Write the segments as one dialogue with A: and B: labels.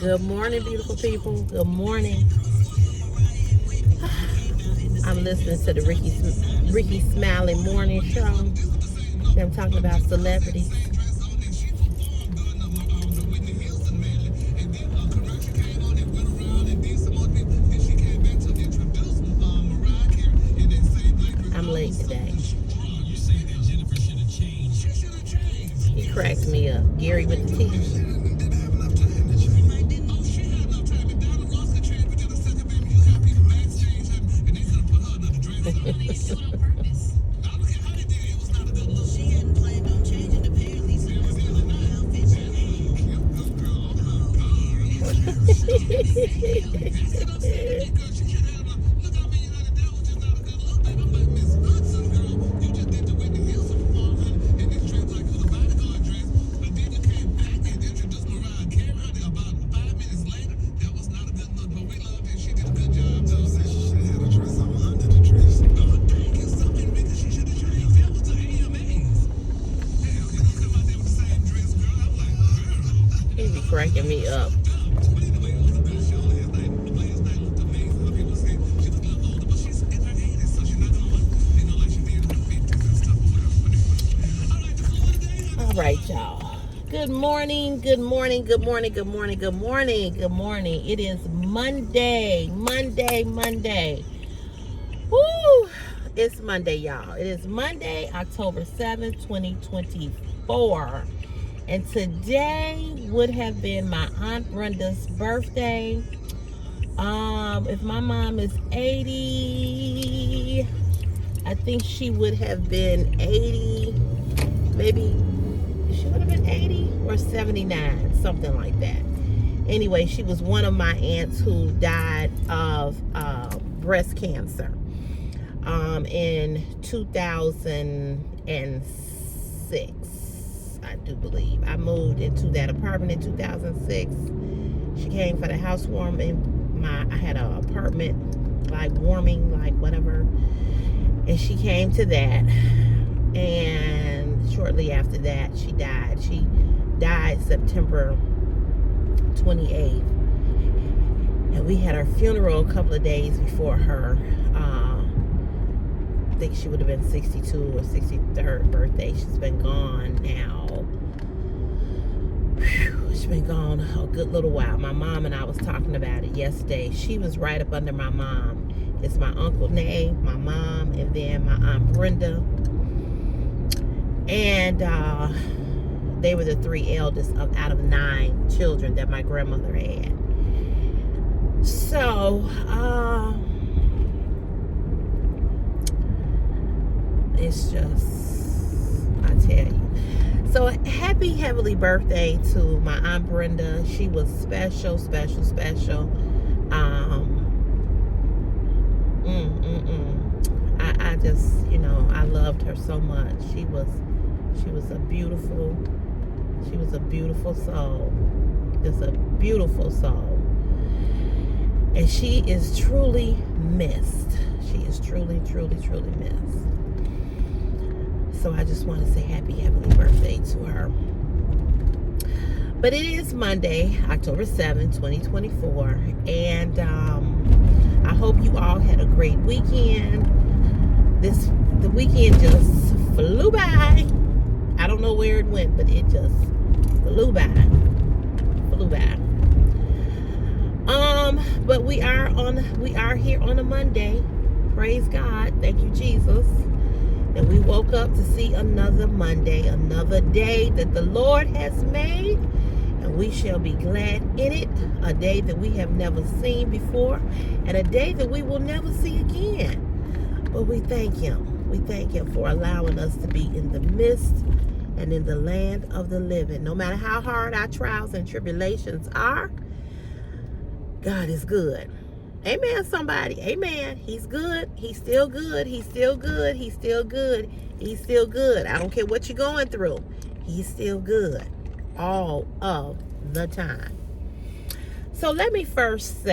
A: Good morning, beautiful people. Good morning. I'm listening to the Ricky Smiley Morning Show. Them talking about celebrities. I'm late today. He cracks me up. Gary with the T. He be cracking me up. All right, y'all. Good morning, good morning, good morning, good morning, good morning, good morning. It is Monday. Woo! It's Monday, y'all. It is Monday, October 7th, 2024. And today would have been my Aunt Brenda's birthday. If my mom is 80, I think she would have been 80, maybe she would have been 80 or 79, something like that. Anyway, she was one of my aunts who died of breast cancer in 2006, I do believe. I moved into that apartment in 2006. She came for the housewarming. I had an apartment, like warming, like whatever, and she came to that. And shortly after that, she died. She died September 28th, and we had our funeral a couple of days before her. I think she would have been 62 or 63rd birthday. She's been gone now. She's been gone a good little while. My mom and I was talking about it yesterday. She was right up under my mom. It's my Uncle Nay, my mom, and then my Aunt Brenda. And they were the three eldest out of 9 children that my grandmother had. So, it's just, I tell you. So, happy heavenly birthday to my Aunt Brenda. She was special. I just, I loved her so much. She was a beautiful soul. Just a beautiful soul. And she is truly missed. She is truly missed. So I just want to say happy heavenly birthday to her. But it is Monday, October 7th, 2024. And I hope you all had a great weekend. The weekend just flew by. I don't know where it went, but it just flew by. But we are here on a Monday. Praise God. Thank you, Jesus. And we woke up to see another Monday, another day that the Lord has made, and we shall be glad in it. A day that we have never seen before, and a day that we will never see again. But we thank Him. We thank Him for allowing us to be in the midst and in the land of the living. No matter how hard our trials and tribulations are, God is good. Amen, somebody. Amen. He's good. He's still good. He's still good. He's still good. He's still good. I don't care what you're going through. He's still good all of the time. So let me first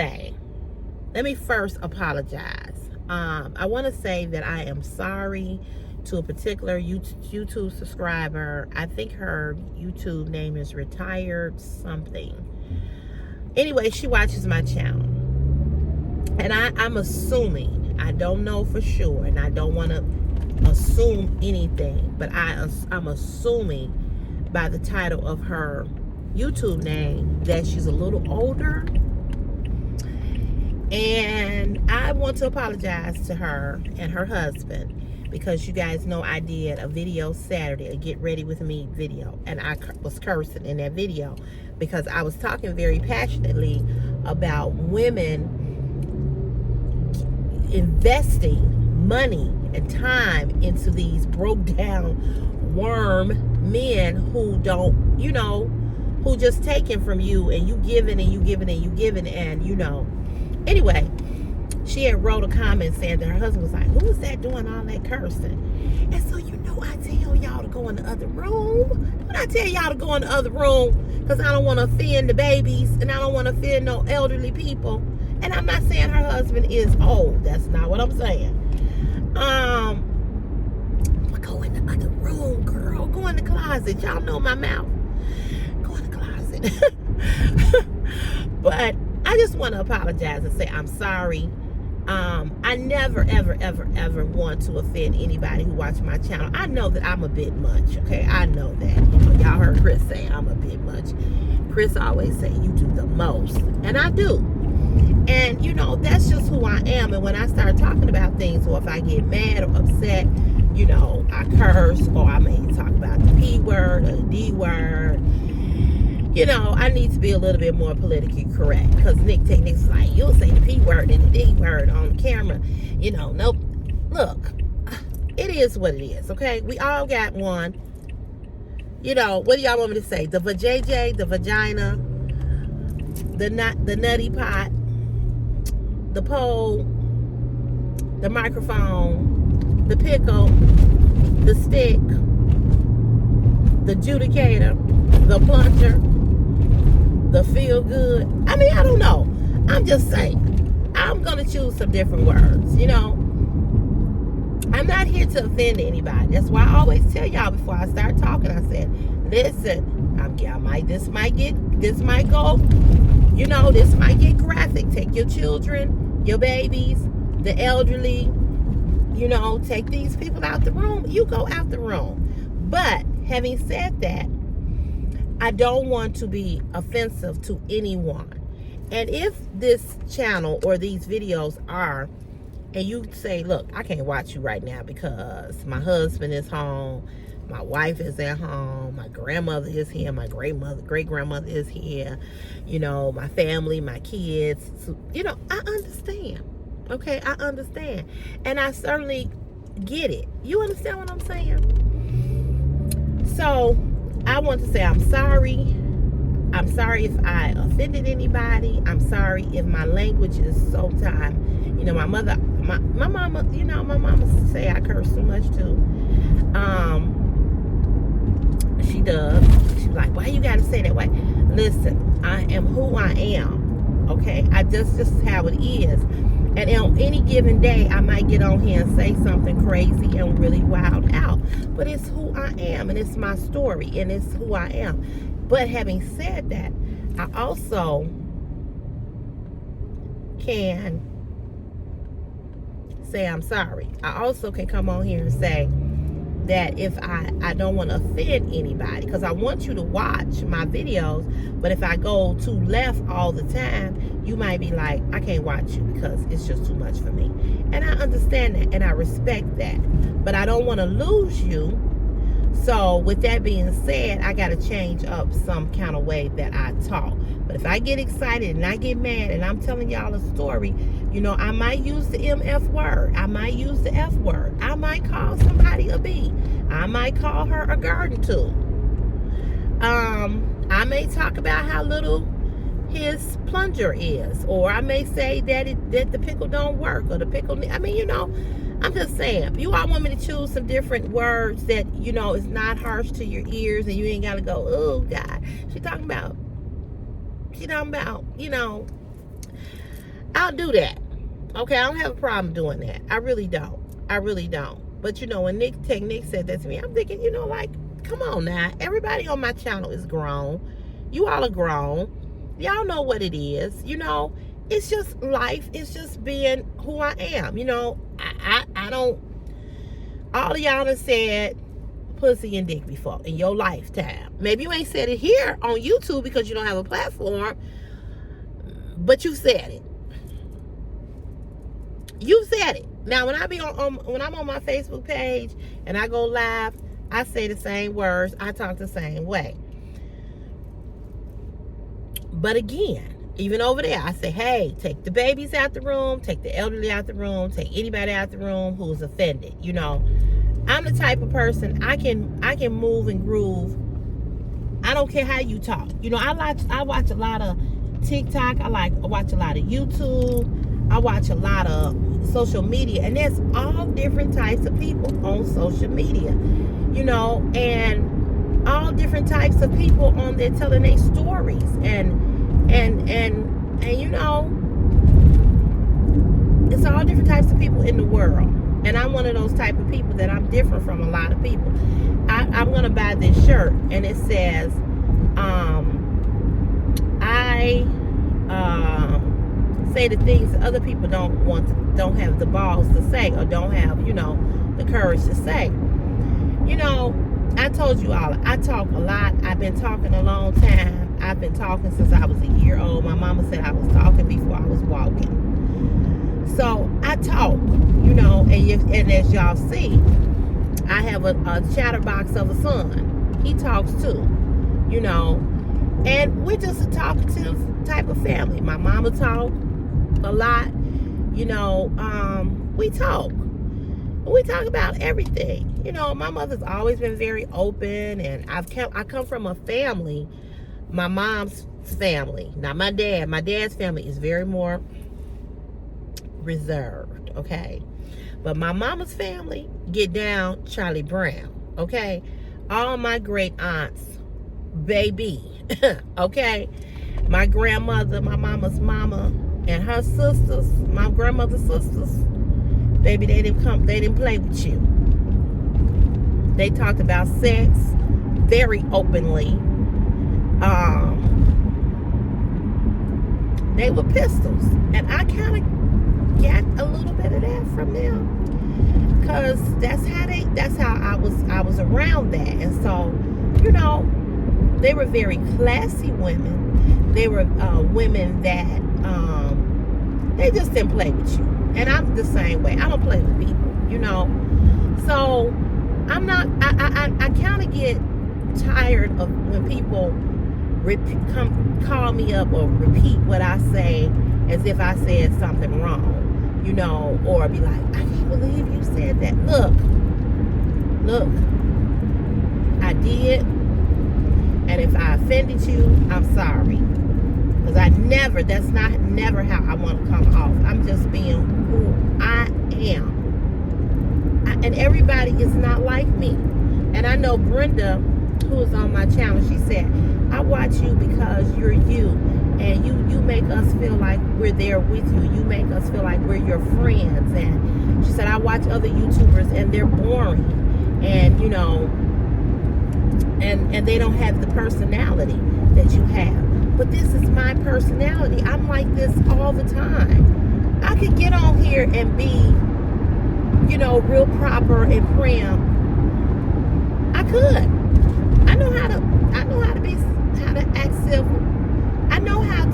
A: apologize. I want to say that I am sorry to a particular YouTube subscriber. I think her YouTube name is Retired something. Anyway, she watches my channel. And I'm assuming, I don't know for sure, and I don't want to assume anything, but I'm assuming by the title of her YouTube name that she's a little older. And I want to apologize to her and her husband, because you guys know I did a video Saturday, a get ready with me video, and I was cursing in that video because I was talking very passionately about women investing money and time into these broke down worm men who don't, you know, who just taking from you, and you giving and you giving and you giving, and you know. Anyway, she had wrote a comment saying that her husband was like, who is that doing all that cursing? And so, you know, I tell y'all to go in the other room. When I tell y'all to go in the other room, because I don't want to offend the babies, and I don't want to offend no elderly people. And I'm not saying her husband is old. That's not what I'm saying. But go in the other room, girl. Go in the closet. Y'all know my mouth. Go in the closet. But I just want to apologize and say I'm sorry. I never, ever, ever, ever want to offend anybody who watch my channel. I know that I'm a bit much, okay? I know that. You know, y'all heard Chris say I'm a bit much. Chris always say you do the most, and I do. And, you know, that's just who I am. And when I start talking about things, or if I get mad or upset, you know, I curse, or I may talk about the P word or the D word. You know, I need to be a little bit more politically correct, because Nick's like, you'll say the P word and the D word on the camera. You know, nope. Look, it is what it is, okay? We all got one. You know, what do y'all want me to say? The vajayjay, the vagina, the nutty pot, the pole, the microphone, the pickle, the stick, the judicator, the plunger, the feel good. I mean, I don't know. I'm just saying. I'm going to choose some different words, you know. I'm not here to offend anybody. That's why I always tell y'all before I start talking, I said, listen, this might go, you know, this might get graphic. Take your children, your babies, the elderly, you know, take these people out the room. You go out the room. But having said that, I don't want to be offensive to anyone. And if this channel or these videos are, and you say, look, I can't watch you right now because my husband is home, my wife is at home, my grandmother is here, my great grandmother is here, you know, my family, my kids, so, you know, I understand. Okay, I understand. And I certainly get it. You understand what I'm saying? So I want to say I'm sorry. I'm sorry if I offended anybody. I'm sorry if my language is sometimes, you know, my mama, you know, my mama say I curse too much too. She does. She's like, why you gotta say that way? Listen, I am who I am. Okay, I just how it is. And on any given day, I might get on here and say something crazy and really wild out. But it's who I am, and it's my story, and it's who I am. But having said that, I also can say I'm sorry. I also can come on here and say that if I don't want to offend anybody, because I want you to watch my videos, but if I go too left all the time, you might be like, I can't watch you because it's just too much for me. And I understand that, and I respect that, but I don't want to lose you. So with that being said, I got to change up some kind of way that I talk. But if I get excited and I get mad and I'm telling y'all a story, you know, I might use the MF word. I might use the F word. I might call somebody a B. I might call her a garden tool. I may talk about how little his plunger is. Or I may say that the pickle don't work, or the pickle, I mean, you know, I'm just saying, you all want me to choose some different words that, you know, is not harsh to your ears, and you ain't got to go, oh, God. She talking about, you know, I'll do that. Okay, I don't have a problem doing that. I really don't. But, you know, when Nick said that to me, I'm thinking, you know, like, come on now. Everybody on my channel is grown. You all are grown. Y'all know what it is. It's just life. It's just being who I am. I don't. All of y'all done said pussy and dick before in your lifetime. Maybe you ain't said it here on YouTube because you don't have a platform, but you said it. You said it. Now, when I be when I'm on my Facebook page and I go live, I say the same words. I talk the same way. But again, even over there, I say, hey, take the babies out the room, take the elderly out the room, take anybody out the room who's offended. I'm the type of person, I can move and groove. I don't care how you talk. I watch a lot of TikTok. I watch a lot of YouTube. I watch a lot of social media, and there's all different types of people on social media. And all different types of people on there telling their stories, and it's all different types of people in the world. And I'm one of those type of people that I'm different from a lot of people. I'm gonna buy this shirt, and it says, I say the things that other people don't have the balls to say, or don't have, the courage to say. I told you all, I talk a lot. I've been talking a long time. I've been talking since I was a year old. My mama said I was talking before I was walking. So I talk, and as y'all see, I have a chatterbox of a son. He talks too, and we're just a talkative type of family. My mama talk a lot, we talk. We talk about everything. My mother's always been very open, and I come from a family, my mom's family, not my dad. My dad's family is very more reserved, okay? But my mama's family get down Charlie Brown, okay? All my great aunts, baby, okay? My grandmother, my mama's mama, and her sisters, my grandmother's sisters, baby, they didn't play with you. They talked about sex very openly. They were pistols, and I kind of got a little bit of that from them, because that's how I was around that. And so, they were very classy women. They were women that they just didn't play with you. And I'm the same way. I don't play with people, So I'm not. I kind of get tired of when people call me up or repeat what I say as if I said something wrong, or be like, I can't believe you said that. Look, I did, and if I offended you, I'm sorry, because that's never how I want to come off. I'm just being who I am, and everybody is not like me. And I know Brenda, who is on my channel, she said, I watch you because you're you, and you make us feel like we're there with you. You make us feel like we're your friends. And she said, I watch other YouTubers and they're boring, and and they don't have the personality that you have. But this is my personality. I'm like this all the time. I could get on here and be, real proper and prim. I could. I know how to act civil. I know how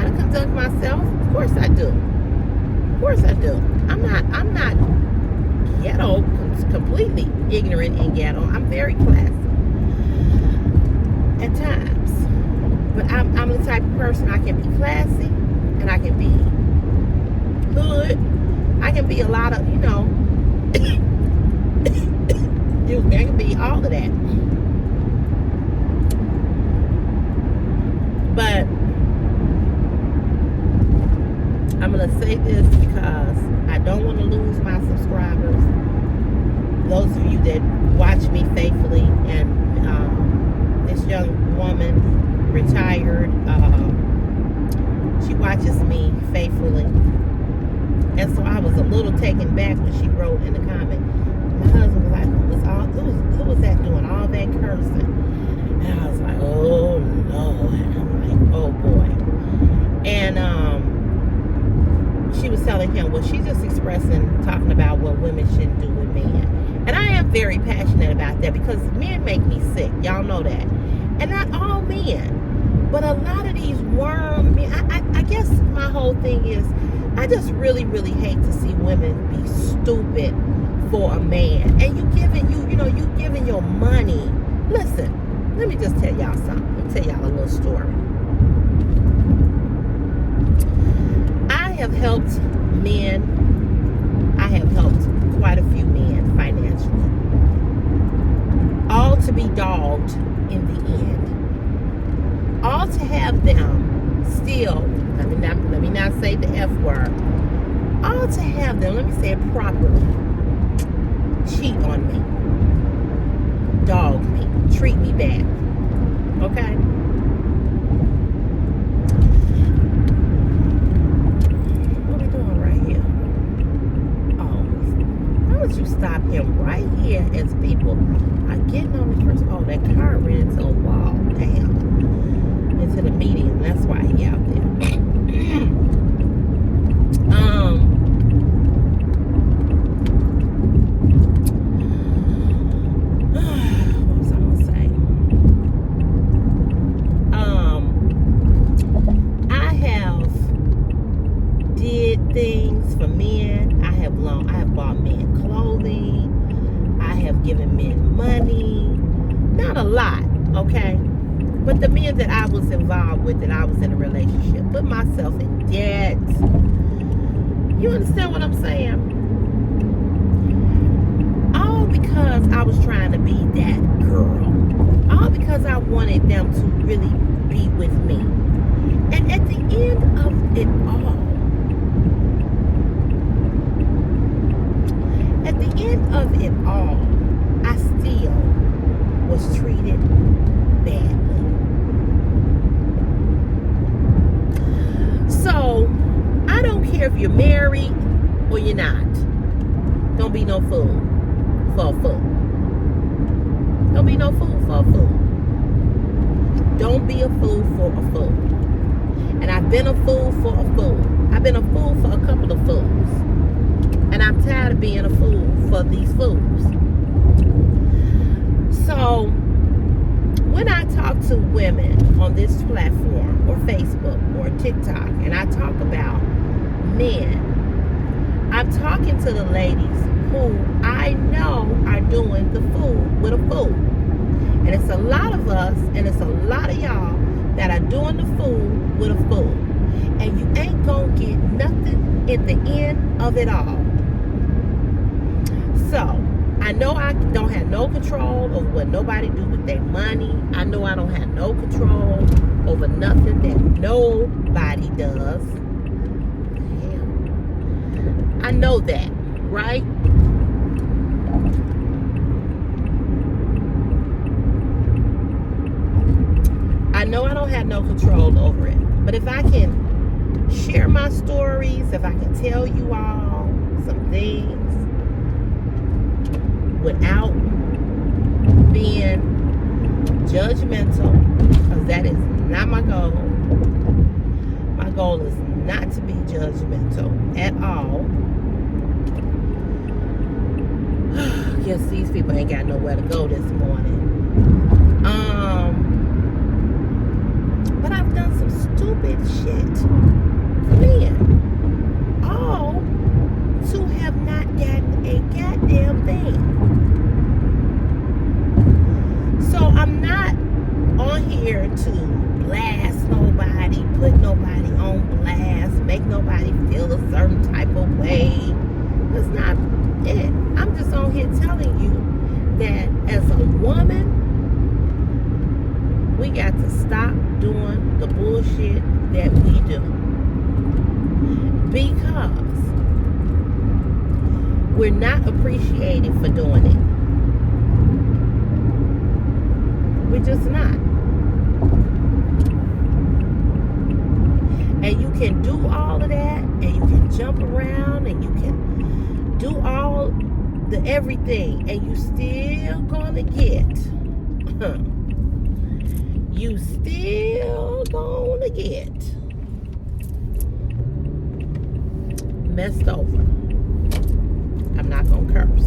A: to conduct myself. Of course I do. I'm not ghetto, completely ignorant and ghetto. I'm very classy at times. But I'm the type of person, I can be classy, and I can be hood. I can be a lot of, I can be all of that. But I'm going to say this because I don't want to lose my subscribers. Those of you that watch me faithfully, and this young woman, retired, she watches me faithfully. And so I was a little taken back when she wrote in the comment, My husband was like, who was that doing all that cursing? And I was like, oh Lord. I'm like, oh boy. And she was telling him, well, she's just talking about what women shouldn't do with men. And I am very passionate about that because men make me sick. Y'all know that. And not all men. But a lot of these worm men, I guess my whole thing is, I just really, really hate to see women be stupid for a man. And you giving your money. Listen, let me just tell y'all something. Let me tell y'all a little story. I have helped men. I have helped quite a few men financially. All to be dogged in the end. All to have them still, let me not say the F word. All to have them, let me say it properly, cheat on me, dog me, treat me bad. Okay? What are we doing right here? Oh, why don't you stop him right here as people are getting on this person? Oh, that car ran into a wall. Damn. Into the median. That's why he out there. What was I gonna say? I have did things for men. I have bought men clothing. I have given men money. Not a lot, okay? But the men that I was involved with, that I was in a relationship, put myself in debt. You understand what I'm saying? All because I was trying to be that girl. All because I wanted them to really be with me. And at the end of it all, I still was treated badly. So, I don't care if you're married or you're not. Don't be no fool for a fool. Don't be no fool for a fool. Don't be a fool for a fool. And I've been a fool for a fool. I've been a fool for a couple of fools. And I'm tired of being a fool for these fools. So, when I talk to women on this platform or Facebook or TikTok and I talk about men, I'm talking to the ladies who I know are doing the fool with a fool. And it's a lot of us and it's a lot of y'all that are doing the fool with a fool. And you ain't gonna get nothing at the end of it all. So, I know I don't have no control over what nobody do with their money. I know I don't have no control over nothing that nobody does. Yeah. I know that, right? I know I don't have no control over it. But if I can share my stories, if I can tell you all some things without being judgmental, because that is not my goal. My goal is not to be judgmental at all. Guess these people ain't got nowhere to go this morning. But I've done some stupid shit for men. All to have not gotten a goddamn thing. So I'm not on here to blast nobody, put nobody on blast, make nobody feel a certain type of way. That's not it. I'm just on here telling you that as a woman, we got to stop doing the bullshit that we do. Because we're not appreciated for doing it. We're just not. And you can do all of that, and you can jump around, and you can do all the everything, and you still gonna get, you still gonna get messed over. I'm not gonna curse.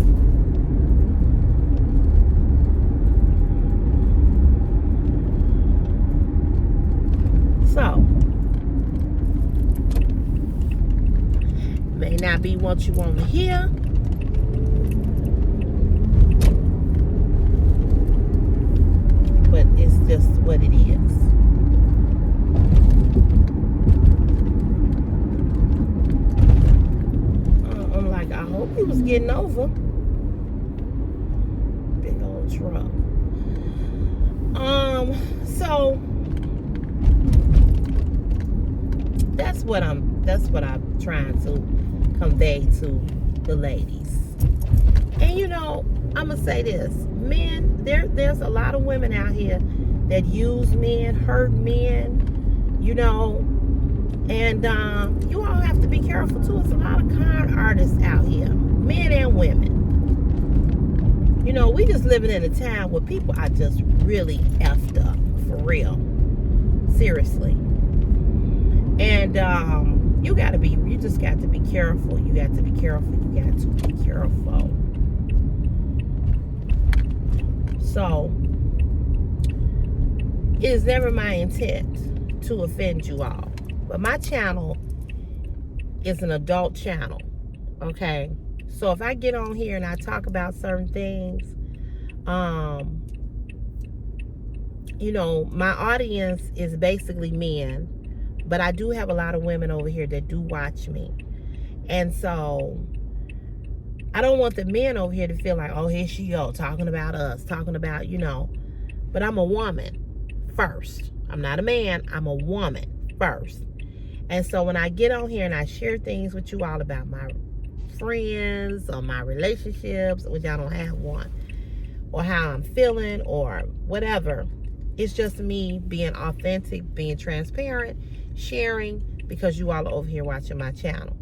A: So, may not be what you want to hear, but it's just what it is. I'm like, I hope he was getting over. Big old truck. So that's what I'm trying to convey to the ladies. And you know, I'm gonna say this, men, there's a lot of women out here that use men, hurt men, you know, and you all have to be careful too. There's a lot of con artists out here, men and women. You know, we just living in a time where people are just really effed up, for real, seriously. And you just got to be careful. You got to be careful. You got to be careful. So, it is never my intent to offend you all. But my channel is an adult channel, okay? So if I get on here and I talk about certain things, you know, my audience is basically men, but I do have a lot of women over here that do watch me. And so I don't want the men over here to feel like, oh, here she go, talking about us, talking about, you know. But I'm a woman first. I'm not a man. I'm a woman first. And so when I get on here and I share things with you all about my friends or my relationships, which I don't have one, or how I'm feeling or whatever, it's just me being authentic, being transparent, sharing, because you all are over here watching my channel.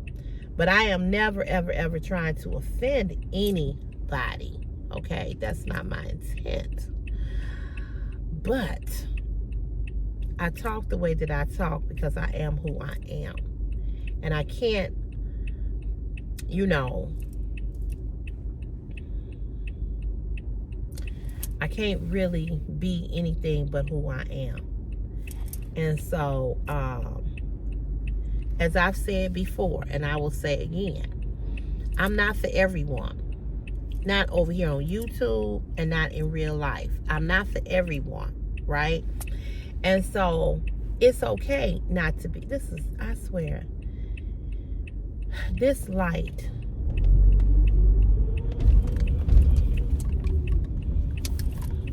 A: But I am never, ever, ever trying to offend anybody, okay? That's not my intent. But I talk the way that I talk because I am who I am. And I can't, you know, I can't really be anything but who I am. And so, as I've said before, and I will say again, I'm not for everyone. Not over here on YouTube and not in real life. I'm not for everyone, right? And so, it's okay not to be. This is, I swear, this light.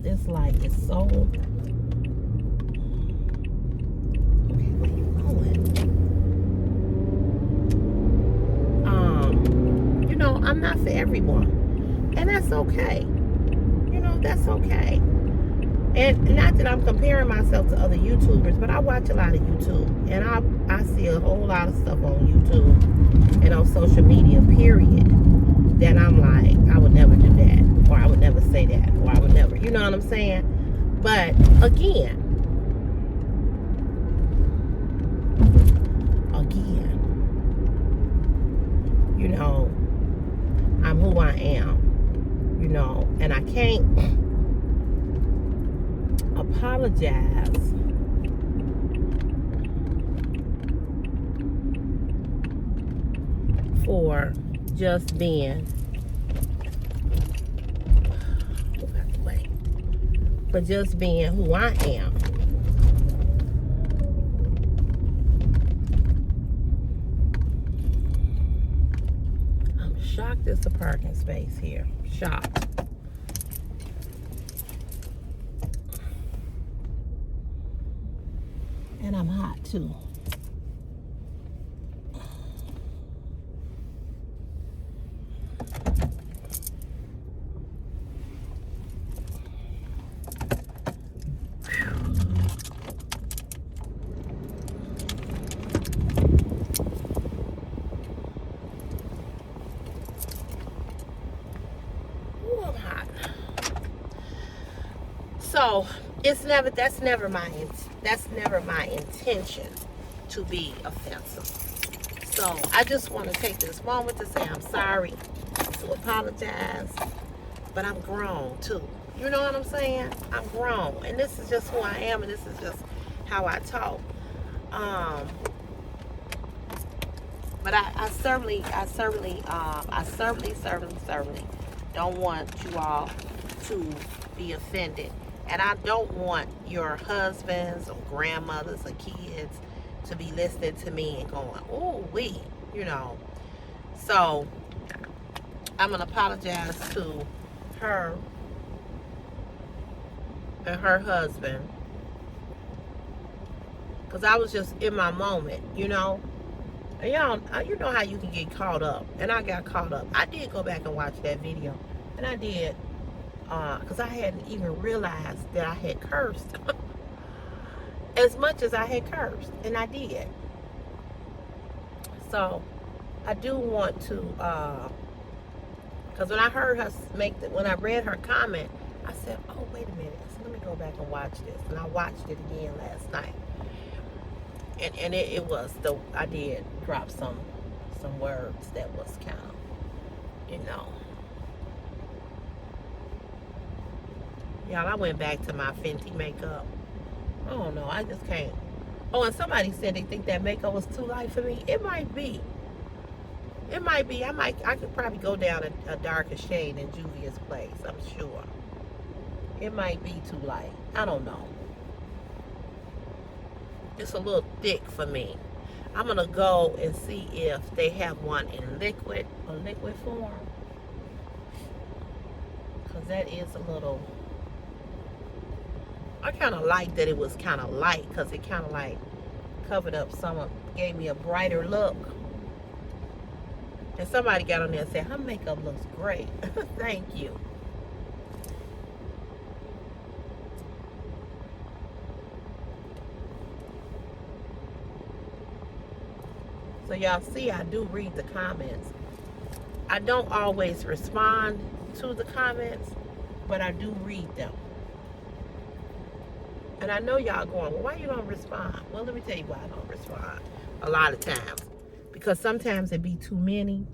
A: This light is so... Okay, where you going? You know, I'm not for everyone. And that's okay. You know, that's okay. And not that I'm comparing myself to other YouTubers, but I watch a lot of YouTube. And I see a whole lot of stuff on YouTube and on social media, period, that I'm like, I would never do that. Or I would never say that. Or I would never, you know what I'm saying? But again, you know, I'm who I am, you know, and I can't apologize for just being, for just being who I am. I'm shocked there's a parking space here. Shocked. And I'm hot too. That's never my intention to be offensive. So I just want to take this moment to say I'm sorry, to apologize, but I'm grown too. You know what I'm saying? I'm grown, and this is just who I am, and this is just how I talk. But I certainly don't want you all to be offended. And I don't want your husbands or grandmothers or kids to be listening to me and going, oh, you know. So I'm going to apologize to her and her husband, because I was just in my moment, you know. And y'all, you know how you can get caught up. And I got caught up. I did go back and watch that video. And I did. Because I hadn't even realized that I had cursed. As much as I had cursed. And I did. So, I do want to... Because when I heard her when I read her comment, I said, oh, wait a minute. So let me go back and watch this. And I watched it again last night. And I did drop some words that was kind of, you know. Y'all, I went back to my Fenty makeup. I don't know, I just can't. Oh, and somebody said they think that makeup was too light for me. It might be. It might be. I could probably go down a darker shade in Juvia's place, I'm sure. It might be too light. I don't know. It's a little thick for me. I'm going to go and see if they have one in liquid form. Because that is a little... I kind of like that it was kind of light, because it kind of like covered up gave me a brighter look. And somebody got on there and said, her makeup looks great. Thank you. So y'all see, I do read the comments. I don't always respond to the comments, but I do read them. And I know y'all going, well, why you don't respond? Well, let me tell you why I don't respond a lot of times. Because sometimes it be too many.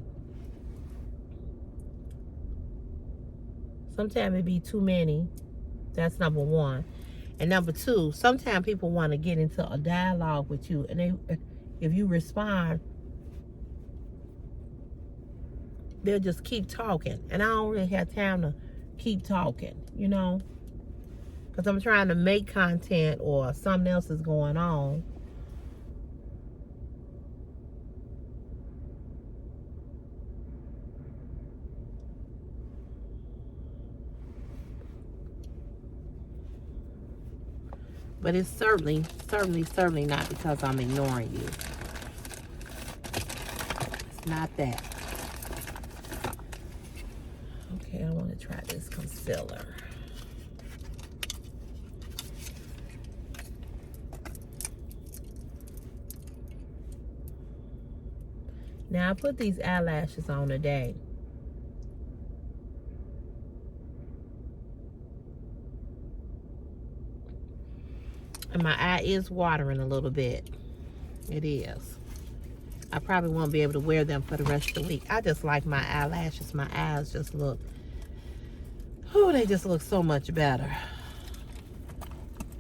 A: Sometimes it be too many. That's number one. And number two, sometimes people want to get into a dialogue with you. And if you respond, they'll just keep talking. And I don't really have time to keep talking, you know. Because I'm trying to make content or something else is going on. But it's certainly not because I'm ignoring you. It's not that. Okay, I want to try this concealer. Now, I put these eyelashes on today. And my eye is watering a little bit. It is. I probably won't be able to wear them for the rest of the week. I just like my eyelashes. My eyes just look, oh, they just look so much better,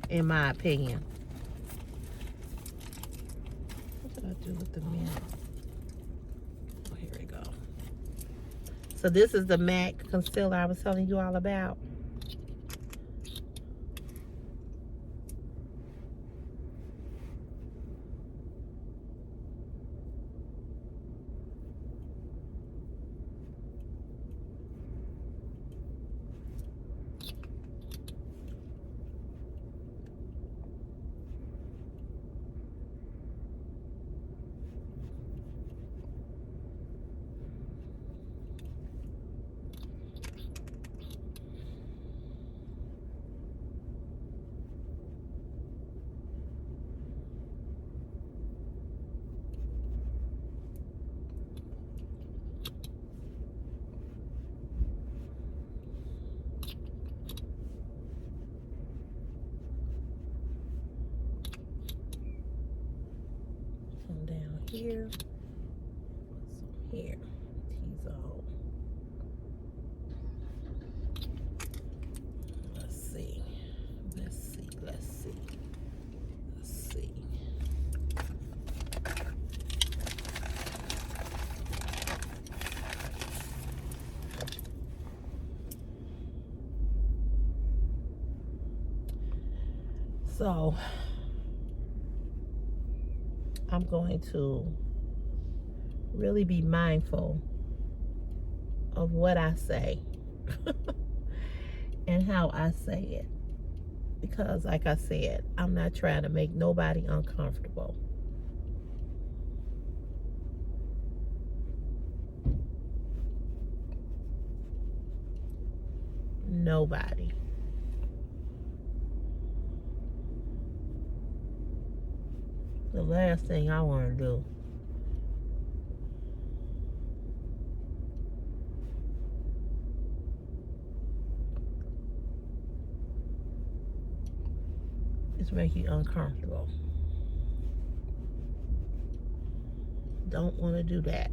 A: in my opinion. What did I do with the mint? Oh, here we go. So this is the MAC concealer I was telling you all about. here. Here. T-zone. Let's see. Let's see. Let's see. Let's see. So I'm going to really be mindful of what I say and how I say it. Because like I said, I'm not trying to make nobody uncomfortable. Nobody. The last thing I want to do is make you uncomfortable. Don't want to do that.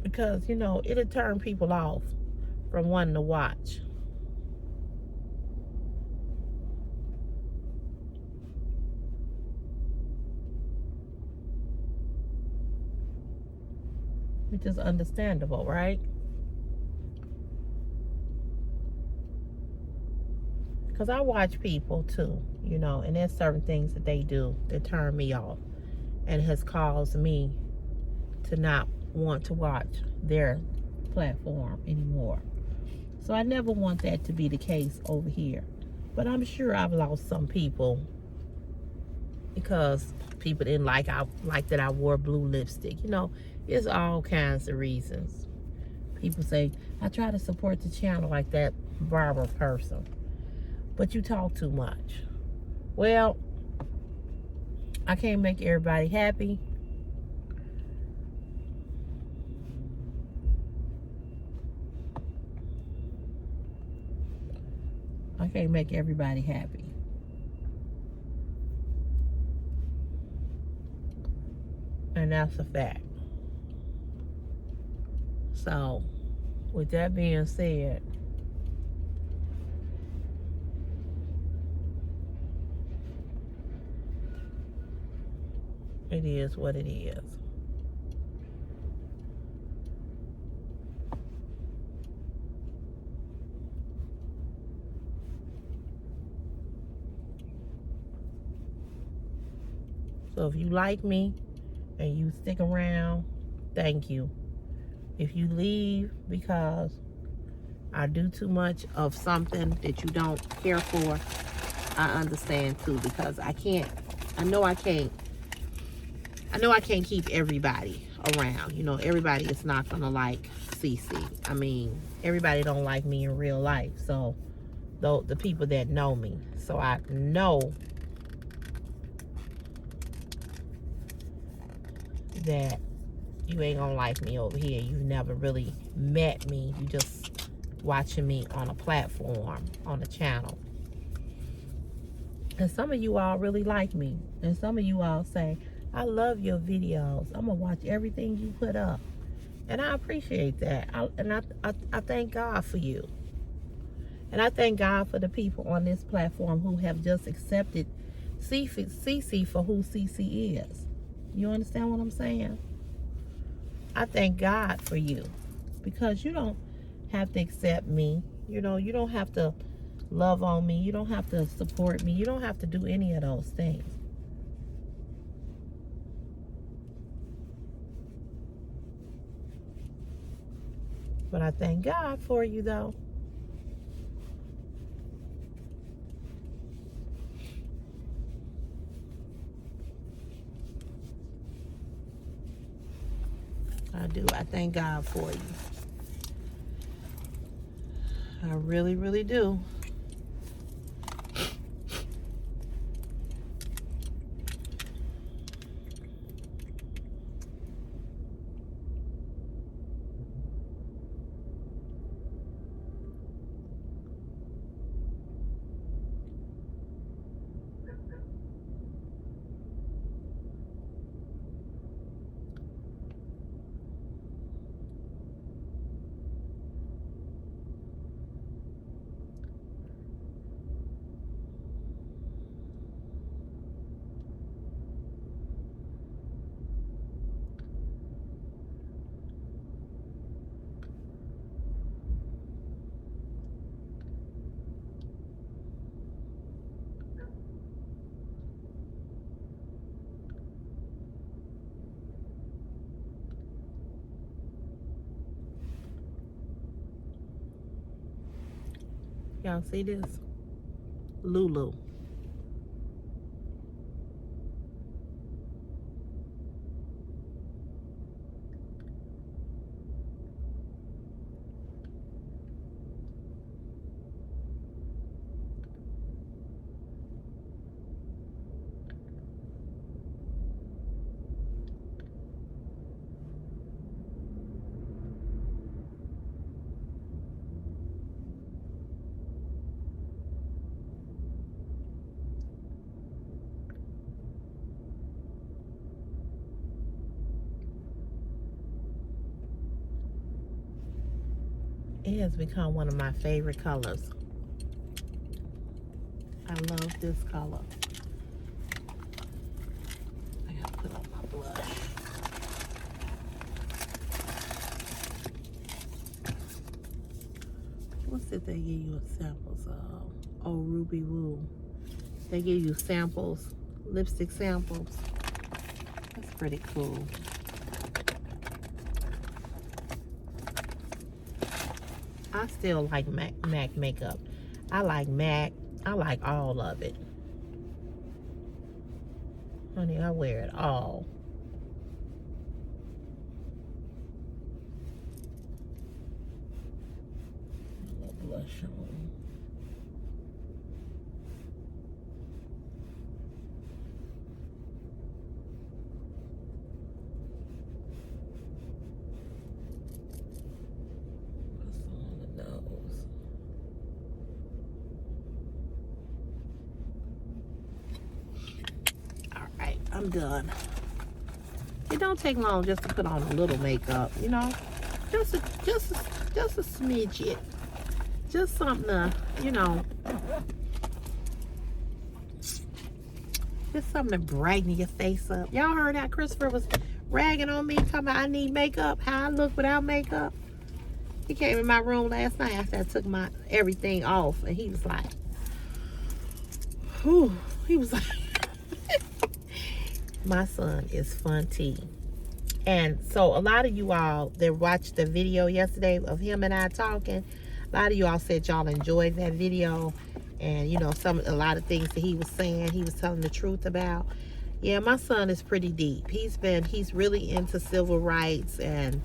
A: Because, you know, it'll turn people off from wanting to watch. Which is understandable, right? Because I watch people too, you know, and there's certain things that they do that turn me off and has caused me to not want to watch their platform anymore. So I never want that to be the case over here. But I'm sure I've lost some people because people didn't like that I wore blue lipstick. You know, it's all kinds of reasons. People say, I try to support the channel like that barber person, but you talk too much. Well, I can't make everybody happy. I can't make everybody happy. And that's a fact. So, with that being said, it is what it is. So if you like me and you stick around, thank you. If you leave because I do too much of something that you don't care for, I understand too, because I know I can't keep everybody around. You know, everybody is not gonna like Cece. I mean, everybody don't like me in real life. So the people that know me. So I know that you ain't gonna like me over here. You've never really met me. You just watching me on a platform, on a channel. And some of you all really like me. And some of you all say, I love your videos. I'm gonna watch everything you put up. And I appreciate that. I thank God for you. And I thank God for the people on this platform who have just accepted Cece for who Cece is. You understand what I'm saying? I thank God for you, because you don't have to accept me. You know, you don't have to love on me. You don't have to support me. You don't have to do any of those things. But I thank God for you, though. I do. I thank God for you. I really, really do. Y'all see this? Lulu. It has become one of my favorite colors. I love this color. I gotta put on my blush. What's it they give you samples of? Oh, Ruby Woo. They give you samples, lipstick samples. That's pretty cool. I still like MAC makeup. I like MAC. I like all of it. Honey, I wear it all. A little blush on. What's on the nose? All right, I'm done. It don't take long just to put on a little makeup, you know, just a smidget, just something to, you know, just something to brighten your face up. Y'all heard how Christopher was ragging on me, talking about I need makeup, how I look without makeup. He came in my room last night after I took my everything off, and he was like, whew, he was like, my son is fun tea. And so a lot of you all that watched the video yesterday of him and I talking, a lot of you all said y'all enjoyed that video. And you know, a lot of things that he was saying, he was telling the truth about. Yeah, my son is pretty deep. He's really into civil rights, and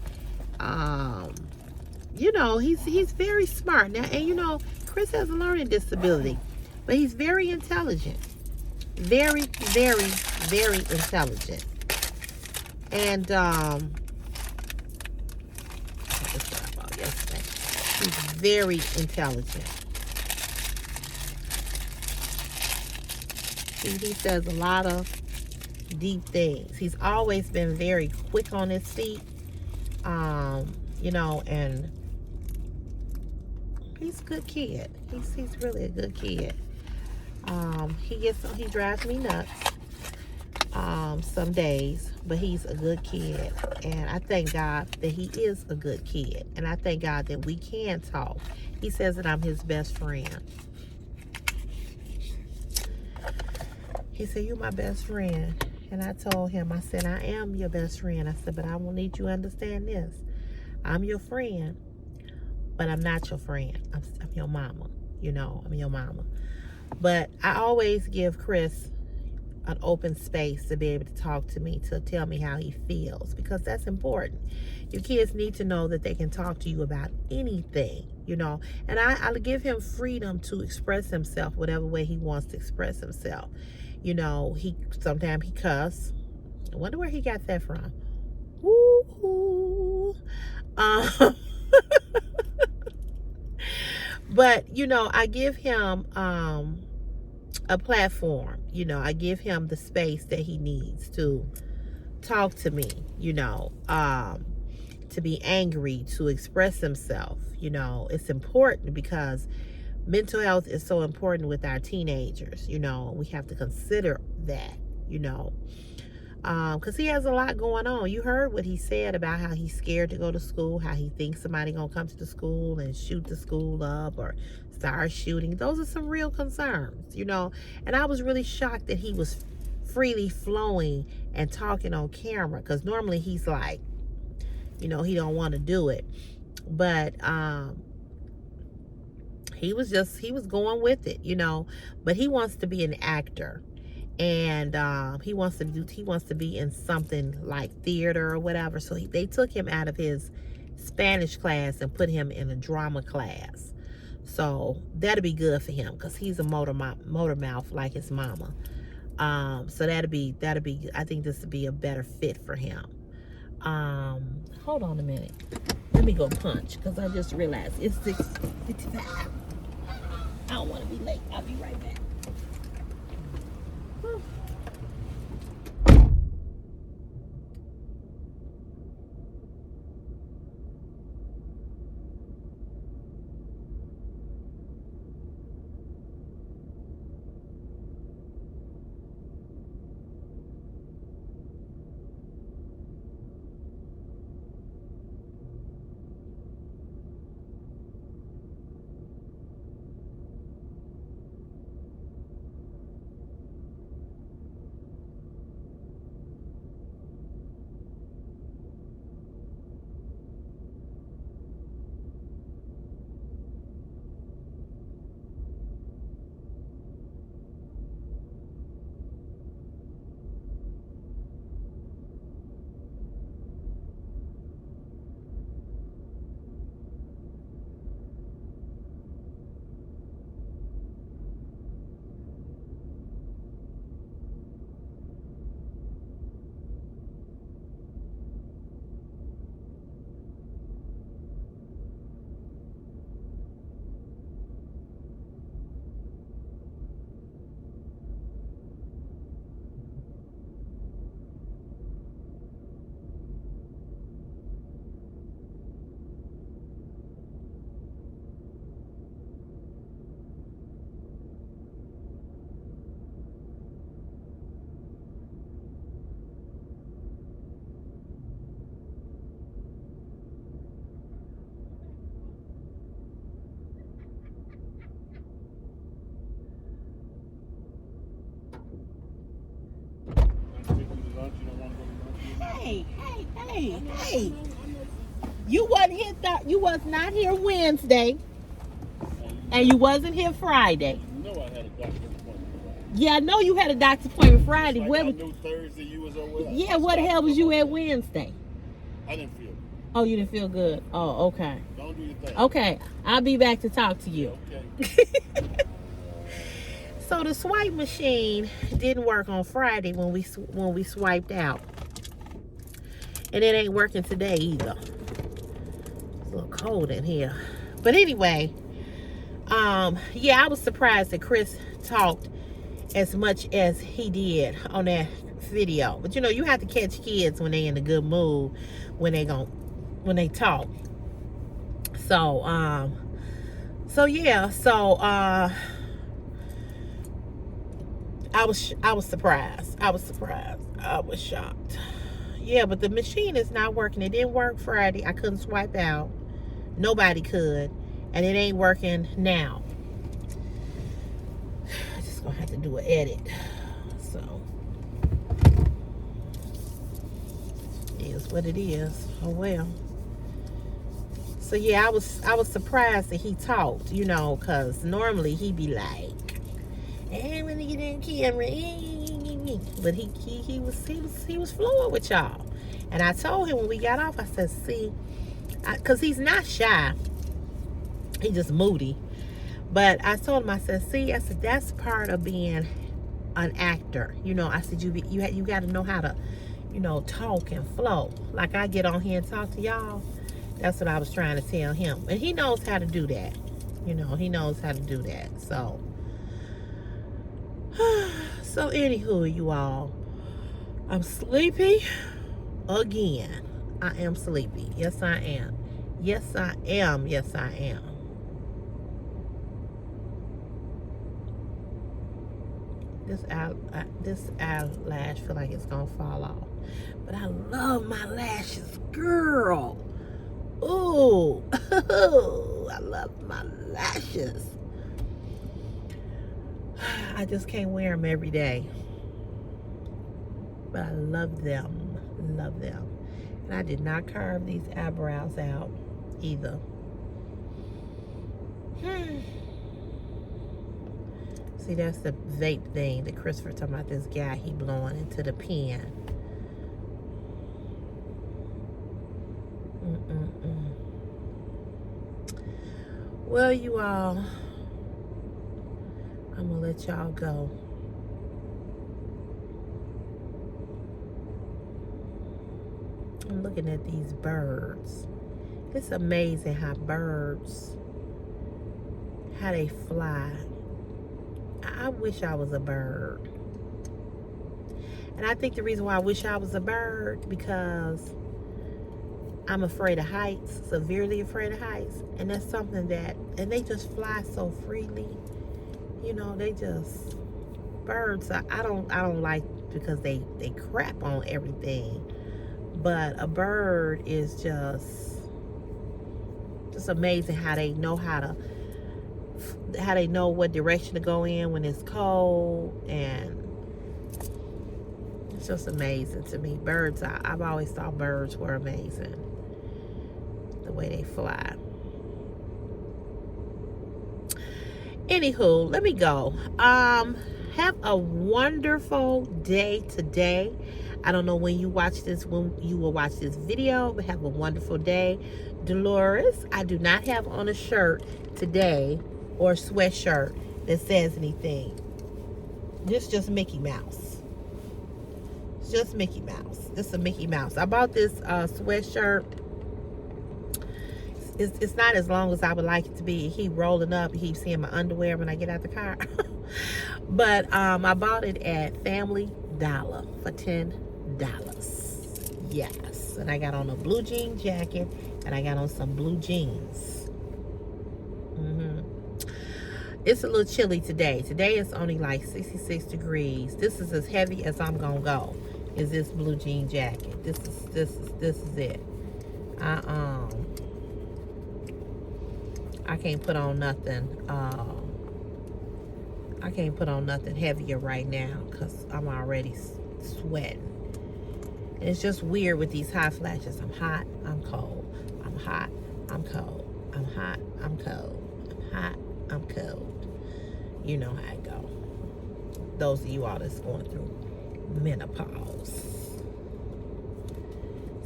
A: you know, he's very smart now. And you know, Chris has a learning disability, but he's very intelligent. Very, very, very intelligent. And he's very intelligent. He says a lot of deep things. He's always been very quick on his feet. You know, and he's a good kid. He's really a good kid. He drives me nuts some days, but he's a good kid, and I thank God that he is a good kid, and I thank God that we can talk. He says that I'm his best friend. He said, "You're my best friend," and I told him, I said, "I am your best friend." I said, "But I will need you to understand this. I'm your friend, but I'm not your friend. I'm your mama. You know, I'm your mama." But I always give Chris an open space to be able to talk to me, to tell me how he feels, because that's important. Your kids need to know that they can talk to you about anything, you know. And I give him freedom to express himself whatever way he wants to express himself. You know, sometimes he cuss. I wonder where he got that from. Woo-hoo. But you know, I give him a platform. You know, I give him the space that he needs to talk to me, you know, to be angry, to express himself. You know, it's important because mental health is so important with our teenagers. You know, we have to consider that, you know, because he has a lot going on. You heard what he said about how he's scared to go to school, how he thinks somebody gonna come to the school and shoot the school up or start shooting. Those are some real concerns, you know. And I was really shocked that he was freely flowing and talking on camera, because normally he's like, you know, he don't want to do it. But he was going with it, you know. But he wants to be an actor, and he wants to be in something like theater or whatever. So they took him out of his Spanish class and put him in a drama class. So that'll be good for him because he's a motor mouth like his mama. So that'll be. I think this would be a better fit for him. Hold on a minute. Let me go punch because I just realized it's 6:55. I don't want to be late. I'll be right back. Hey. You was not here Wednesday, and you wasn't here Friday.
B: You know I had a doctor's appointment Friday.
A: Yeah, I know you had a doctor's appointment Friday.
B: Like I knew Thursday you was over.
A: Yeah, where the hell was you at Wednesday?
B: I didn't feel good.
A: Oh, you didn't feel good? Oh, okay.
B: Don't do your thing.
A: Okay, I'll be back to talk to you.
B: Okay.
A: So the swipe machine didn't work on Friday when we swiped out. And it ain't working today either. It's a little cold in here. But anyway, yeah, I was surprised that Chris talked as much as he did on that video. But you know, you have to catch kids when they in a good mood, when they talk. So yeah, I was surprised. I was shocked. Yeah, but the machine is not working. It didn't work Friday. I couldn't swipe out. Nobody could. And it ain't working now. I'm just gonna have to do an edit. So it is what it is. Oh well. So yeah, I was surprised that he talked, you know, cause normally he be like, "Hey, when you get in camera," but he was flowing with y'all. And I told him when we got off, I said, "See, cause he's not shy, he just moody." But I told him, I said, "See," I said, "that's part of being an actor. You know," I said, you got to know how to, you know, talk and flow. Like I get on here and talk to y'all. That's what I was trying to tell him. And he knows how to do that. You know, he knows how to do that. So, anywho, you all, I'm sleepy again. I am sleepy. Yes, I am. Yes, I am. Yes, I am. This eyelash feel like it's gonna fall off. But I love my lashes, girl. Ooh, I love my lashes. I just can't wear them every day. But I love them. Love them. And I did not carve these eyebrows out either. See, that's the vape thing that Christopher talking about. This guy, he blowing into the pen. Well, you all, I'm gonna let y'all go. I'm looking at these birds. It's amazing how birds, how they fly. I wish I was a bird. And I think the reason why I wish I was a bird, because I'm afraid of heights, severely afraid of heights. And that's something that, and they just fly so freely. You know, they just, birds, I don't like, because they crap on everything. But a bird is just amazing how they know how they know what direction to go in when it's cold, and it's just amazing to me. Birds, I've always thought birds were amazing, the way they fly. Anywho, let me go. Have a wonderful day today. I don't know when you watch this, when you will watch this video, but have a wonderful day. Dolores, I do not have on a shirt today or a sweatshirt that says anything. This is just Mickey Mouse. It's just Mickey Mouse. This is a Mickey Mouse. I bought this sweatshirt. It's not as long as I would like it to be. He rolling up. He keeps seeing my underwear when I get out the car. But I bought it at Family Dollar for $10. Yes. And I got on a blue jean jacket, and I got on some blue jeans. It's a little chilly today. Today it's only like 66 degrees. This is as heavy as I'm gonna go. Is this blue jean jacket? This is it. I can't put on nothing. I can't put on nothing heavier right now because I'm already sweating. And it's just weird with these hot flashes. I'm hot, I'm cold. I'm hot, I'm cold. I'm hot, I'm cold. I'm hot, I'm cold. You know how it go. Those of you all that's going through menopause.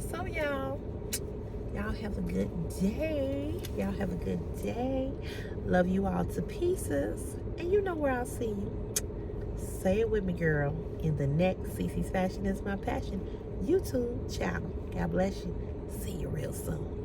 A: So y'all have a good day. Y'all have a good day. Love you all to pieces. And you know where I'll see you. Say it with me, girl. In the next CC's Fashion Is My Passion YouTube channel. God bless you. See you real soon.